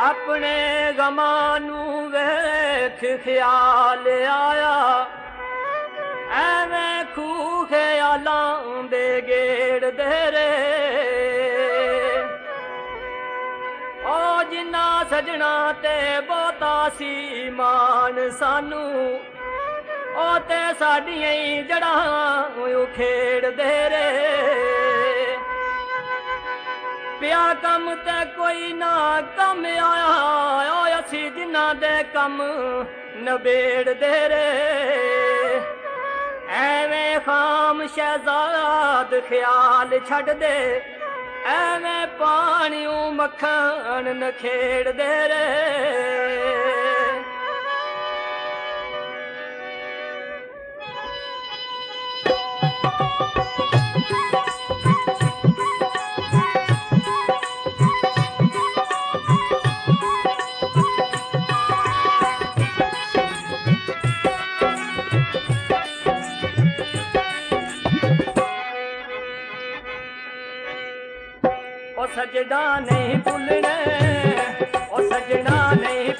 ਆਪਣੇ ਗਮਾਂ ਨੂੰ ਵੇਖ ਖਿਆਲ ਆਇਆ, ਐਵੇਂ ਖੂਹ ਖਿਆਲਾਂ ਦੇ ਗੇੜਦੇ ਰੇ। ਉਹ ਜਿੰਨਾ ਸਜਣਾ ਤੇ ਬਹੁਤਾ ਸੀ ਮਾਨ ਸਾਨੂੰ, ਉਹ ਤੇ ਸਾਡੀਆਂ ਹੀ ਜੜਾਂ ਉਖੇੜਦੇ ਰੇ। ਪਿਆ ਕੰਮ ਤੇ ਕੋਈ ਨਾ ਕੰਮ ਆਇਆ, ਓ ਅਸੀਂ ਜਿਨ੍ਹਾਂ ਦੇ ਕੰਮ ਨਬੇੜਦੇ ਰੇ। ਐਵੇਂ ਖਾਮ ਸ਼ਹਿਜ਼ਾਦ ਖਿਆਲ ਛੱਡਦੇ, ਐਵੇਂ ਪਾਣੀਓ ਮੱਖਣ ਨਖੇੜਦੇ ਰੇ। ਉਹ ਸਜਣਾ ਨਹੀਂ ਭੁੱਲਣੇ, ਉਹ ਸਜਣਾ ਨਹੀਂ